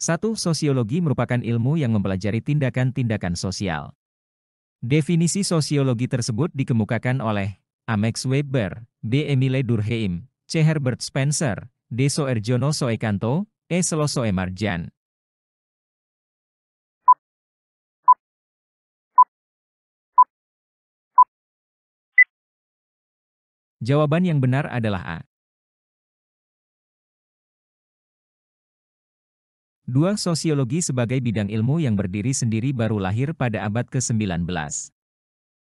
1. Sosiologi merupakan ilmu yang mempelajari tindakan-tindakan sosial. Definisi sosiologi tersebut dikemukakan oleh A. Max Weber, B. Emile Durkheim, C. Herbert Spencer, D. Soerjono Soekanto, E. Selossoe Marjan. Jawaban yang benar adalah A. 2. Sosiologi sebagai bidang ilmu yang berdiri sendiri baru lahir pada abad ke-19.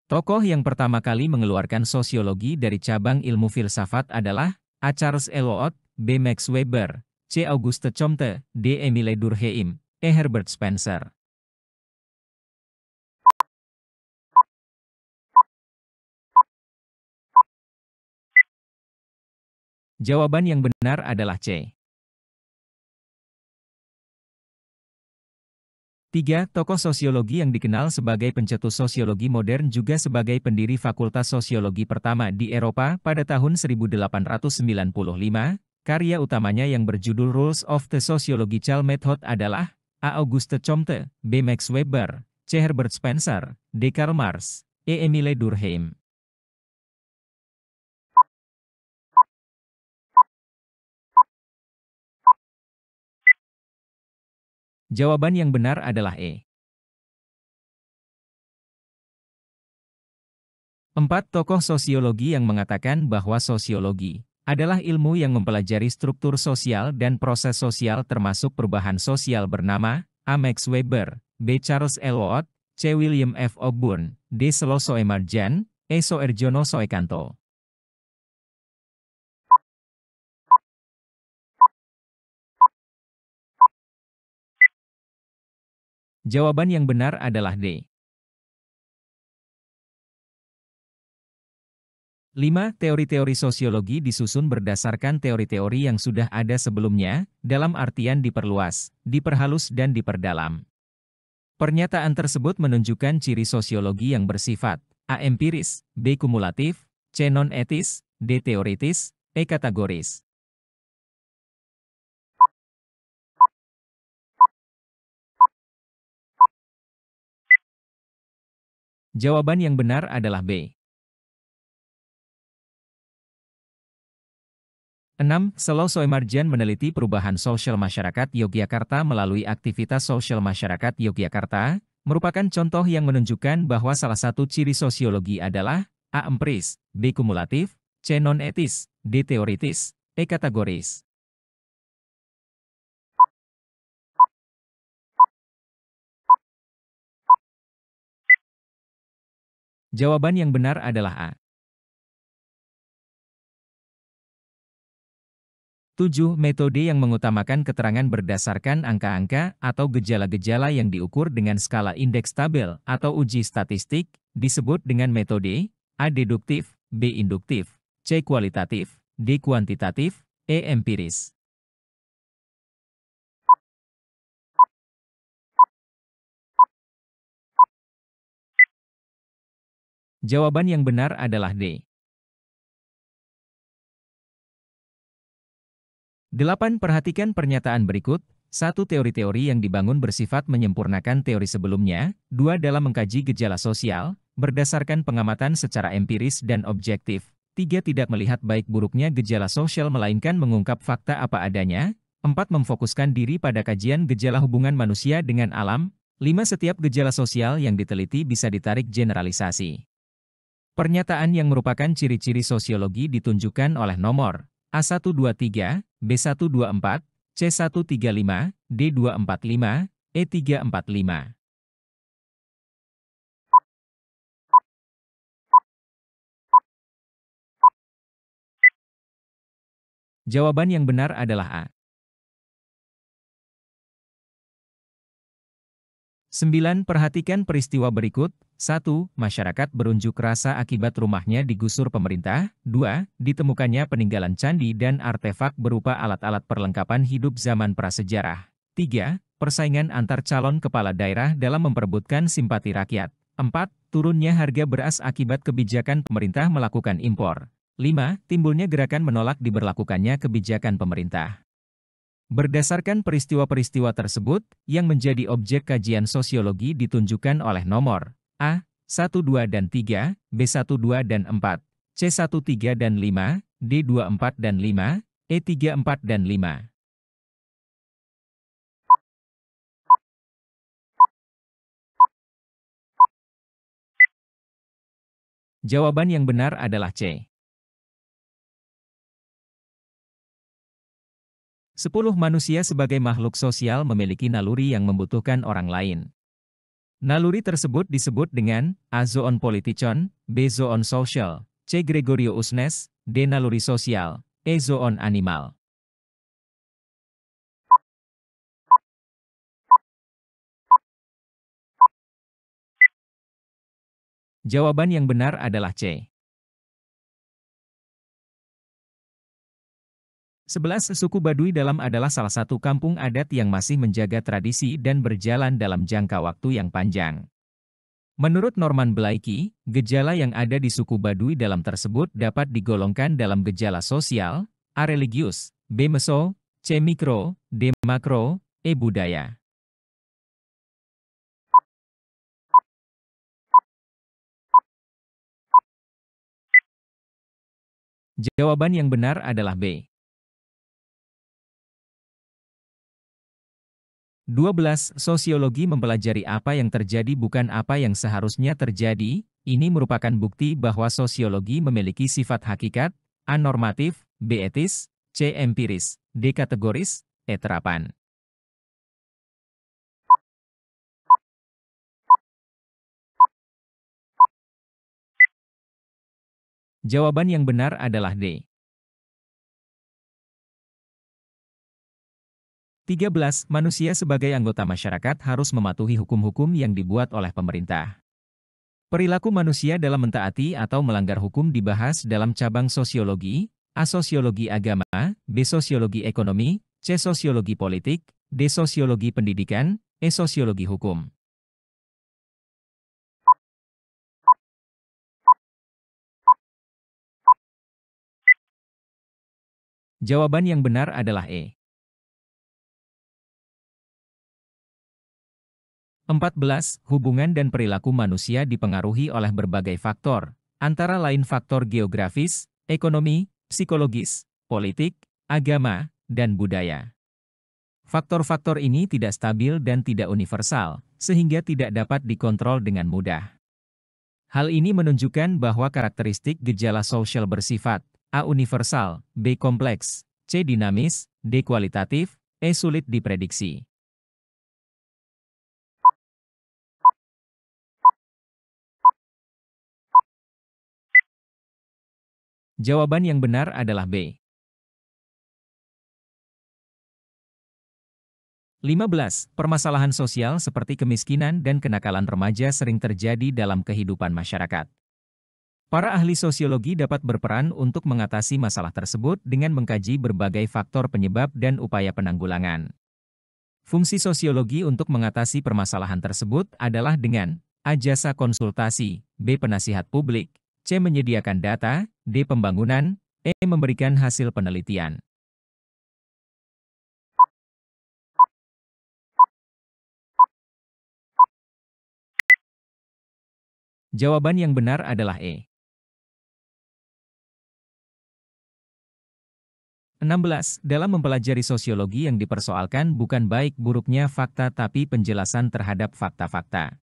Tokoh yang pertama kali mengeluarkan sosiologi dari cabang ilmu filsafat adalah A. Charles Eliot, B. Max Weber, C. Auguste Comte, D. Emile Durkheim, E. Herbert Spencer. Jawaban yang benar adalah C. 3. Tokoh sosiologi yang dikenal sebagai pencetus sosiologi modern juga sebagai pendiri Fakultas Sosiologi pertama di Eropa pada tahun 1895, karya utamanya yang berjudul Rules of the Sociological Method adalah A. Auguste Comte, B. Max Weber, C. Herbert Spencer, D. Karl Marx, E. Emile Durkheim. Jawaban yang benar adalah E. 4. Tokoh sosiologi yang mengatakan bahwa sosiologi adalah ilmu yang mempelajari struktur sosial dan proses sosial termasuk perubahan sosial bernama A. Max Weber, B. Charles Eliot, C. William F. Ogburn, D. Selossoe Marjan, E. Soerjono Soekanto. Jawaban yang benar adalah D. 5. Teori-teori sosiologi disusun berdasarkan teori-teori yang sudah ada sebelumnya, dalam artian diperluas, diperhalus dan diperdalam. Pernyataan tersebut menunjukkan ciri sosiologi yang bersifat A. Empiris, B. Kumulatif, C. Non-etis, D. Teoritis, E. Kategoris. Jawaban yang benar adalah B. 6. Selossoe Marjan meneliti perubahan sosial masyarakat Yogyakarta melalui aktivitas sosial masyarakat Yogyakarta, merupakan contoh yang menunjukkan bahwa salah satu ciri sosiologi adalah A. Empiris, B. Kumulatif, C. Non-etis, D. Teoritis, E. Kategoris. Jawaban yang benar adalah A. 7. Metode yang mengutamakan keterangan berdasarkan angka-angka atau gejala-gejala yang diukur dengan skala indeks tabel atau uji statistik, disebut dengan metode A. Deduktif, B. Induktif, C. Kualitatif, D. Kuantitatif, E. Empiris. Jawaban yang benar adalah D. 8. Perhatikan pernyataan berikut. 1. Teori-teori yang dibangun bersifat menyempurnakan teori sebelumnya. 2. Dalam mengkaji gejala sosial, berdasarkan pengamatan secara empiris dan objektif. 3. Tidak melihat baik buruknya gejala sosial melainkan mengungkap fakta apa adanya. 4. Memfokuskan diri pada kajian gejala hubungan manusia dengan alam. 5. Setiap gejala sosial yang diteliti bisa ditarik generalisasi. Pernyataan yang merupakan ciri-ciri sosiologi ditunjukkan oleh nomor A123, B124, C135, D245, E345. Jawaban yang benar adalah A. 9. Perhatikan peristiwa berikut. 1. Masyarakat berunjuk rasa akibat rumahnya digusur pemerintah. 2. Ditemukannya peninggalan candi dan artefak berupa alat-alat perlengkapan hidup zaman prasejarah. 3. Persaingan antar calon kepala daerah dalam memperebutkan simpati rakyat. 4. Turunnya harga beras akibat kebijakan pemerintah melakukan impor. 5. Timbulnya gerakan menolak diberlakukannya kebijakan pemerintah. Berdasarkan peristiwa-peristiwa tersebut, yang menjadi objek kajian sosiologi ditunjukkan oleh nomor A, 1, 2, dan 3, B, 1, 2, dan 4, C, 1, 3, dan 5, D, 2, 4, dan 5, E, 3, 4, dan 5. Jawaban yang benar adalah C. 10 manusia sebagai makhluk sosial memiliki naluri yang membutuhkan orang lain. Naluri tersebut disebut dengan A. Zoon politikon, B. Zoon social, C. Gregorio Usnes, D. Naluri sosial, E. Zoon animal. Jawaban yang benar adalah C. 11 suku Baduy Dalam adalah salah satu kampung adat yang masih menjaga tradisi dan berjalan dalam jangka waktu yang panjang. Menurut Norman Blaikie, gejala yang ada di suku Baduy Dalam tersebut dapat digolongkan dalam gejala sosial, A. religius, B. meso, C. mikro, D. makro, E. budaya. Jawaban yang benar adalah B. 12. Sosiologi mempelajari apa yang terjadi bukan apa yang seharusnya terjadi. Ini merupakan bukti bahwa sosiologi memiliki sifat hakikat, A. normatif, B. etis, C. empiris, D. kategoris, E. terapan. Jawaban yang benar adalah D. 13. Manusia sebagai anggota masyarakat harus mematuhi hukum-hukum yang dibuat oleh pemerintah. Perilaku manusia dalam mentaati atau melanggar hukum dibahas dalam cabang sosiologi, A. Sosiologi agama, B. Sosiologi ekonomi, C. Sosiologi politik, D. Sosiologi pendidikan, E. Sosiologi hukum. Jawaban yang benar adalah E. 14. Hubungan dan perilaku manusia dipengaruhi oleh berbagai faktor, antara lain faktor geografis, ekonomi, psikologis, politik, agama, dan budaya. Faktor-faktor ini tidak stabil dan tidak universal, sehingga tidak dapat dikontrol dengan mudah. Hal ini menunjukkan bahwa karakteristik gejala sosial bersifat A. universal, B. kompleks, C. dinamis, D. kualitatif, E. sulit diprediksi. Jawaban yang benar adalah B. 15. Permasalahan sosial seperti kemiskinan dan kenakalan remaja sering terjadi dalam kehidupan masyarakat. Para ahli sosiologi dapat berperan untuk mengatasi masalah tersebut dengan mengkaji berbagai faktor penyebab dan upaya penanggulangan. Fungsi sosiologi untuk mengatasi permasalahan tersebut adalah dengan A. jasa konsultasi, B. penasihat publik, C. menyediakan data, D. pembangunan, E. memberikan hasil penelitian. Jawaban yang benar adalah E. 16. Dalam mempelajari sosiologi yang dipersoalkan bukan baik buruknya fakta tapi penjelasan terhadap fakta-fakta.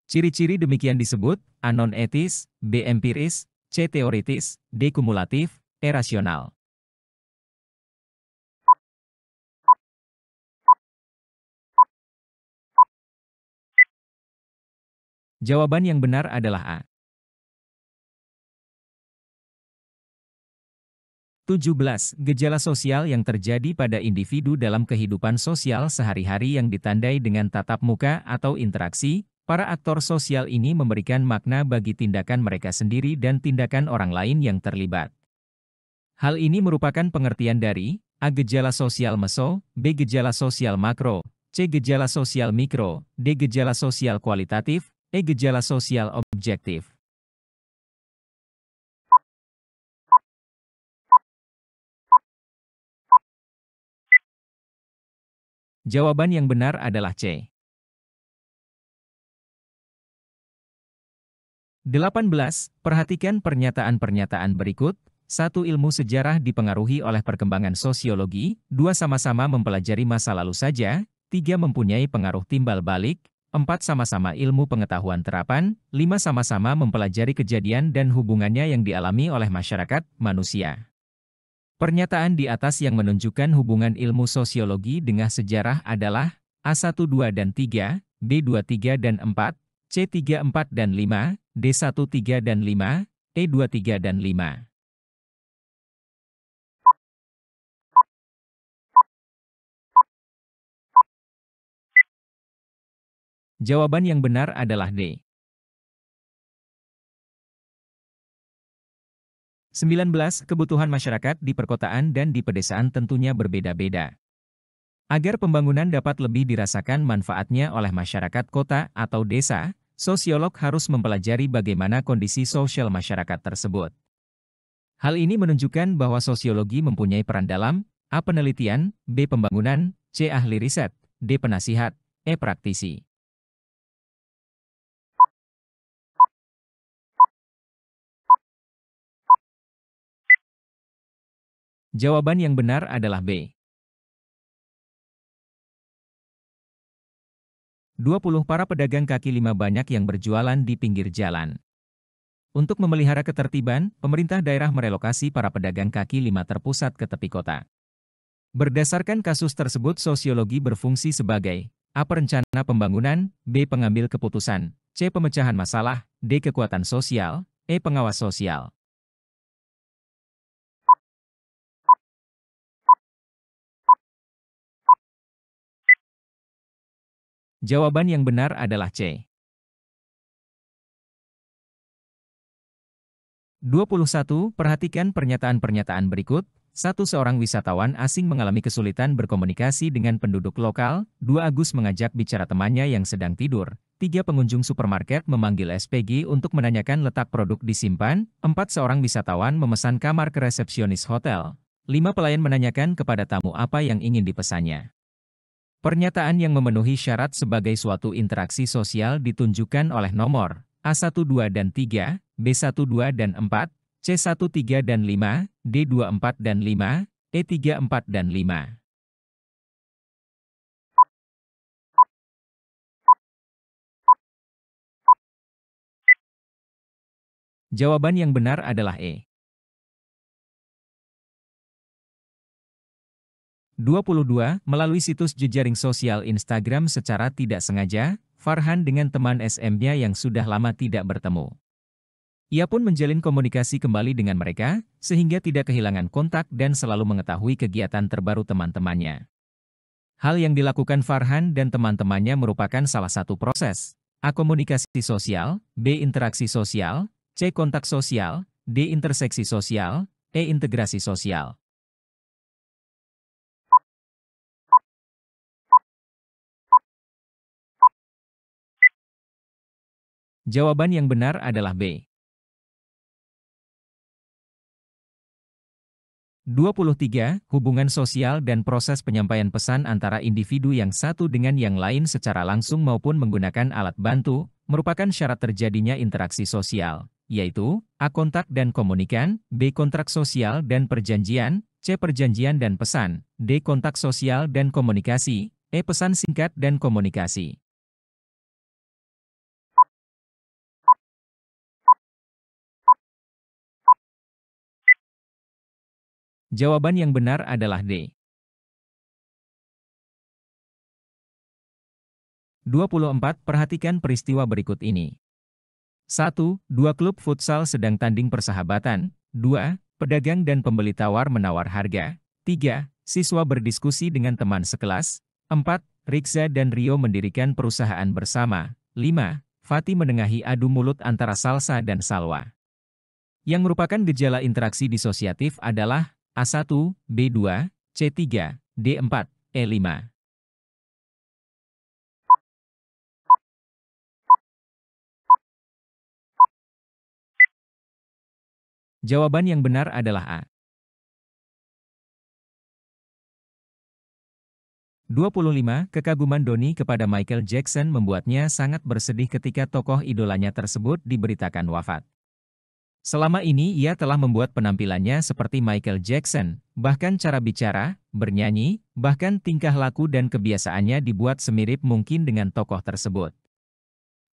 Ciri-ciri demikian disebut A. non-etis, B. empiris, C. teoritis, D. kumulatif, E. rasional. Jawaban yang benar adalah A. 17. Gejala sosial yang terjadi pada individu dalam kehidupan sosial sehari-hari yang ditandai dengan tatap muka atau interaksi, para aktor sosial ini memberikan makna bagi tindakan mereka sendiri dan tindakan orang lain yang terlibat. Hal ini merupakan pengertian dari A. gejala sosial meso, B. gejala sosial makro, C. gejala sosial mikro, D. gejala sosial kualitatif, E. gejala sosial objektif. Jawaban yang benar adalah C. 18. Perhatikan pernyataan-pernyataan berikut. 1. Ilmu sejarah dipengaruhi oleh perkembangan sosiologi. 2. Sama-sama mempelajari masa lalu saja. 3. Mempunyai pengaruh timbal balik. 4. Sama-sama ilmu pengetahuan terapan. 5. Sama-sama mempelajari kejadian dan hubungannya yang dialami oleh masyarakat, manusia. Pernyataan di atas yang menunjukkan hubungan ilmu sosiologi dengan sejarah adalah A1, 2, dan 3, B2, 3, dan 4, C3, 4, dan 5, D1, 3, dan 5, E2, 3, dan 5. Jawaban yang benar adalah D. 19. Kebutuhan masyarakat di perkotaan dan di pedesaan tentunya berbeda-beda. Agar pembangunan dapat lebih dirasakan manfaatnya oleh masyarakat kota atau desa, sosiolog harus mempelajari bagaimana kondisi sosial masyarakat tersebut. Hal ini menunjukkan bahwa sosiologi mempunyai peran dalam A. Penelitian, B. Pembangunan, C. Ahli riset, D. Penasihat, E. Praktisi. Jawaban yang benar adalah B. 20. Para pedagang kaki lima banyak yang berjualan di pinggir jalan. Untuk memelihara ketertiban, pemerintah daerah merelokasi para pedagang kaki lima terpusat ke tepi kota. Berdasarkan kasus tersebut, sosiologi berfungsi sebagai A. Perencana pembangunan, B. Pengambil keputusan, C. Pemecahan masalah, D. Kekuatan sosial, E. Pengawas sosial. Jawaban yang benar adalah C. 21. Perhatikan pernyataan-pernyataan berikut. 1. Seorang wisatawan asing mengalami kesulitan berkomunikasi dengan penduduk lokal. 2. Agus mengajak bicara temannya yang sedang tidur. 3. Pengunjung supermarket memanggil SPG untuk menanyakan letak produk disimpan. 4. Seorang wisatawan memesan kamar ke resepsionis hotel. 5. Pelayan menanyakan kepada tamu apa yang ingin dipesannya. Pernyataan yang memenuhi syarat sebagai suatu interaksi sosial ditunjukkan oleh nomor A1, 2, dan 3, B1, 2, dan 4, C1, 3, dan 5, D2, 4, dan 5, E3, 4, dan 5. Jawaban yang benar adalah E. 22. Melalui situs jejaring sosial Instagram secara tidak sengaja, Farhan dengan teman SM-nya yang sudah lama tidak bertemu. Ia pun menjalin komunikasi kembali dengan mereka, sehingga tidak kehilangan kontak dan selalu mengetahui kegiatan terbaru teman-temannya. Hal yang dilakukan Farhan dan teman-temannya merupakan salah satu proses A. Komunikasi sosial, B. Interaksi sosial, C. Kontak sosial, D. Interseksi sosial, E. Integrasi sosial. Jawaban yang benar adalah B. 23. Hubungan sosial dan proses penyampaian pesan antara individu yang satu dengan yang lain secara langsung maupun menggunakan alat bantu, merupakan syarat terjadinya interaksi sosial, yaitu A. Kontak dan komunikan, B. Kontrak sosial dan perjanjian, C. Perjanjian dan pesan, D. Kontak sosial dan komunikasi, E. Pesan singkat dan komunikasi. Jawaban yang benar adalah D. 24. Perhatikan peristiwa berikut ini. 1. Dua klub futsal sedang tanding persahabatan. 2. Pedagang dan pembeli tawar-menawar harga. 3. Siswa berdiskusi dengan teman sekelas. 4. Rikza dan Rio mendirikan perusahaan bersama. 5. Fatih menengahi adu mulut antara Salsa dan Salwa. Yang merupakan gejala interaksi disosiatif adalah A1, B2, C3, D4, E5. Jawaban yang benar adalah A. 25. Kekaguman Doni kepada Michael Jackson membuatnya sangat bersedih ketika tokoh idolanya tersebut diberitakan wafat. Selama ini ia telah membuat penampilannya seperti Michael Jackson, bahkan cara bicara, bernyanyi, bahkan tingkah laku dan kebiasaannya dibuat semirip mungkin dengan tokoh tersebut.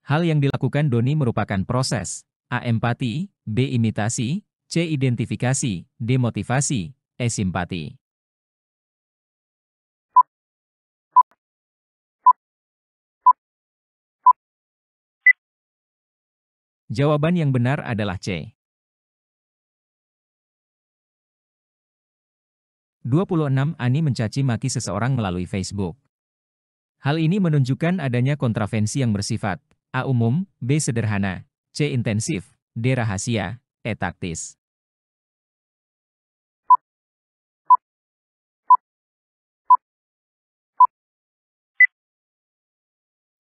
Hal yang dilakukan Doni merupakan proses A. Empati, B. Imitasi, C. Identifikasi, D. Motivasi, E. Simpati. Jawaban yang benar adalah C. 26. Ani mencaci maki seseorang melalui Facebook. Hal ini menunjukkan adanya kontravensi yang bersifat A. Umum, B. Sederhana, C. Intensif, D. Rahasia, E. Taktis.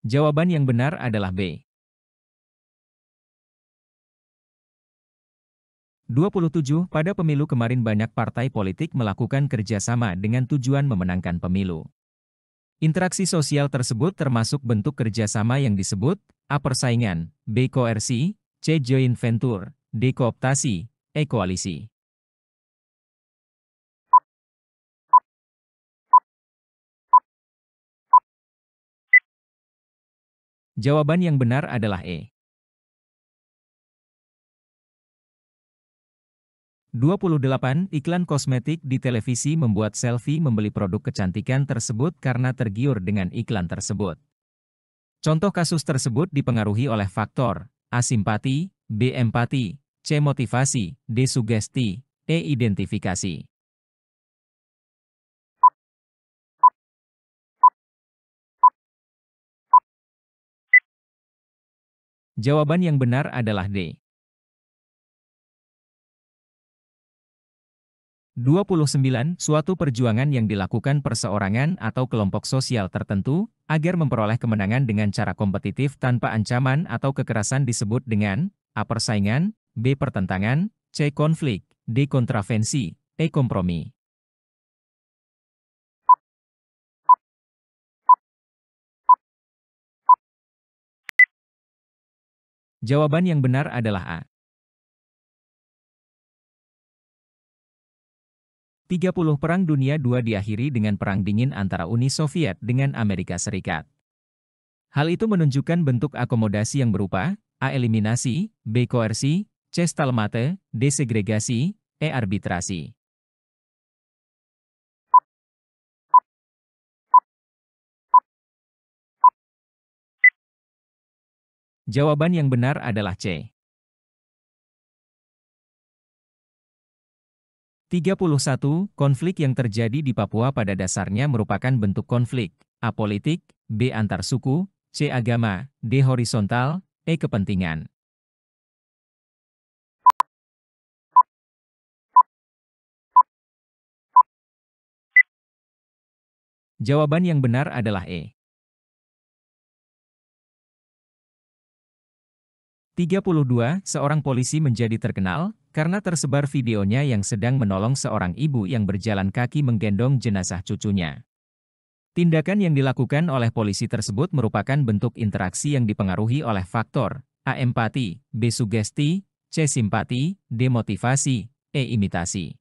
Jawaban yang benar adalah B. 27. Pada pemilu kemarin banyak partai politik melakukan kerjasama dengan tujuan memenangkan pemilu. Interaksi sosial tersebut termasuk bentuk kerjasama yang disebut A. Persaingan, B. Koersi, C. Joint venture, D. Kooptasi, E. Koalisi. Jawaban yang benar adalah E. 28. Iklan kosmetik di televisi membuat selfie membeli produk kecantikan tersebut karena tergiur dengan iklan tersebut. Contoh kasus tersebut dipengaruhi oleh faktor A. Simpati, B. Empati, C. Motivasi, D. Sugesti, E. Identifikasi. Jawaban yang benar adalah D. 29. Suatu perjuangan yang dilakukan perseorangan atau kelompok sosial tertentu, agar memperoleh kemenangan dengan cara kompetitif tanpa ancaman atau kekerasan disebut dengan A. Persaingan, B. Pertentangan, C. Konflik, D. Kontravensi, E. Kompromi. Jawaban yang benar adalah A. 30. Perang Dunia II diakhiri dengan Perang Dingin antara Uni Soviet dengan Amerika Serikat. Hal itu menunjukkan bentuk akomodasi yang berupa A. Eliminasi, B. Koersi, C. Stalemate, D. Segregasi, E. Arbitrasi. Jawaban yang benar adalah C. 31. Konflik yang terjadi di Papua pada dasarnya merupakan bentuk konflik A. Politik, B. Antar suku, C. Agama, D. Horizontal, E. Kepentingan. Jawaban yang benar adalah E. 32. Seorang polisi menjadi terkenal karena tersebar videonya yang sedang menolong seorang ibu yang berjalan kaki menggendong jenazah cucunya. Tindakan yang dilakukan oleh polisi tersebut merupakan bentuk interaksi yang dipengaruhi oleh faktor A. Empati, B. Sugesti, C. Simpati, D. Motivasi, E. Imitasi.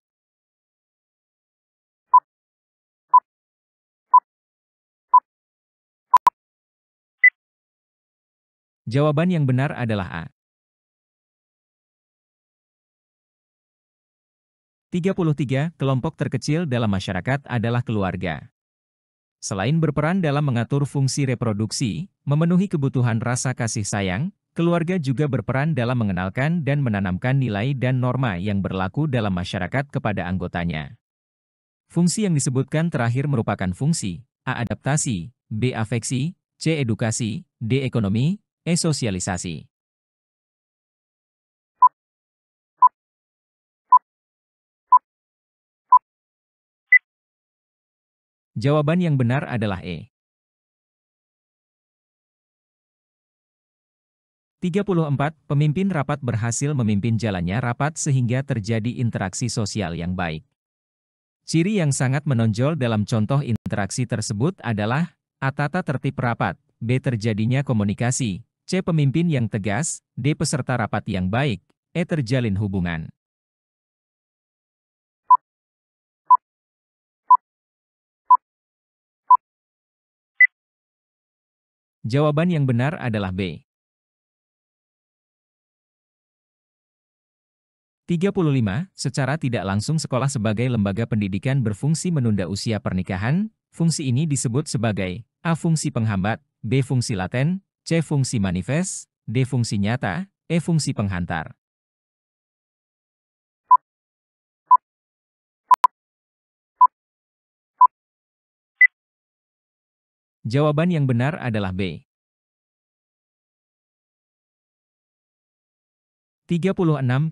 Jawaban yang benar adalah A. 33. Kelompok terkecil dalam masyarakat adalah keluarga. Selain berperan dalam mengatur fungsi reproduksi, memenuhi kebutuhan rasa kasih sayang, keluarga juga berperan dalam mengenalkan dan menanamkan nilai dan norma yang berlaku dalam masyarakat kepada anggotanya. Fungsi yang disebutkan terakhir merupakan fungsi A. Adaptasi, B. Afeksi, C. Edukasi, D. Ekonomi, E. Sosialisasi. Jawaban yang benar adalah E. 34. Pemimpin rapat berhasil memimpin jalannya rapat sehingga terjadi interaksi sosial yang baik. Ciri yang sangat menonjol dalam contoh interaksi tersebut adalah A. Tata tertib rapat, B. Terjadinya komunikasi, C. Pemimpin yang tegas, D. Peserta rapat yang baik, E. Terjalin hubungan. Jawaban yang benar adalah B. 35. Secara tidak langsung sekolah sebagai lembaga pendidikan berfungsi menunda usia pernikahan. Fungsi ini disebut sebagai A. Fungsi penghambat, B. Fungsi laten, C. Fungsi manifest, D. Fungsi nyata, E. Fungsi penghantar. Jawaban yang benar adalah B. 36.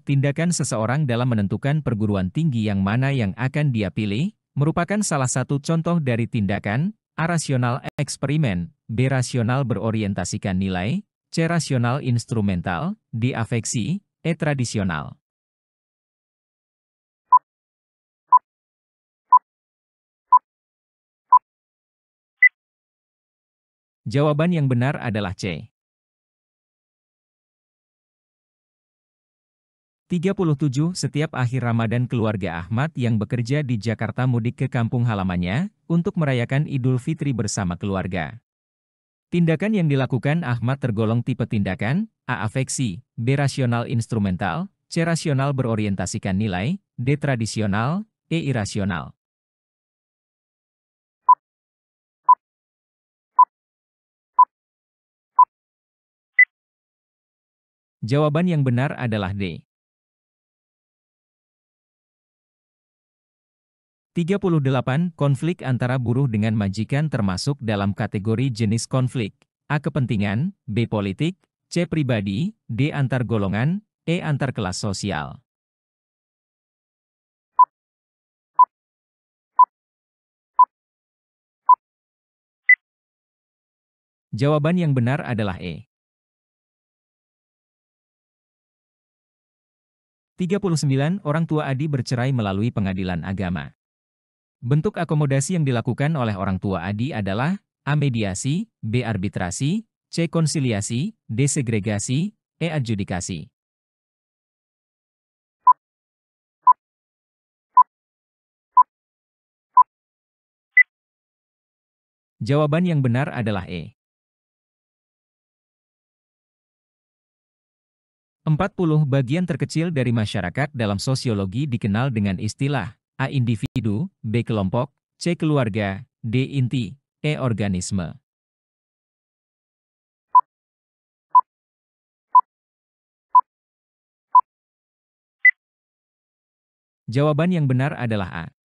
Tindakan seseorang dalam menentukan perguruan tinggi yang mana yang akan dia pilih, merupakan salah satu contoh dari tindakan A. Rasional eksperimen, B. Rasional berorientasikan nilai, C. Rasional instrumental, D. Afeksi, E. Tradisional. Jawaban yang benar adalah C. 37. Setiap akhir Ramadan keluarga Ahmad yang bekerja di Jakarta mudik ke kampung halamannya untuk merayakan Idul Fitri bersama keluarga. Tindakan yang dilakukan Ahmad tergolong tipe tindakan A. Afeksi, B. Rasional instrumental, C. Rasional berorientasikan nilai, D. Tradisional, E. Irasional. Jawaban yang benar adalah D. 38. Konflik antara buruh dengan majikan termasuk dalam kategori jenis konflik. A. Kepentingan, B. Politik, C. Pribadi, D. Antar golongan, E. Antar kelas sosial. Jawaban yang benar adalah E. 39. Orang tua Adi bercerai melalui pengadilan agama. Bentuk akomodasi yang dilakukan oleh orang tua Adi adalah A. Mediasi, B. Arbitrasi, C. Konsiliasi, D. Segregasi, E. Adjudikasi. Jawaban yang benar adalah E. 40. Bagian terkecil dari masyarakat dalam sosiologi dikenal dengan istilah A. Individu, B. Kelompok, C. Keluarga, D. Inti, E. Organisme. Jawaban yang benar adalah A.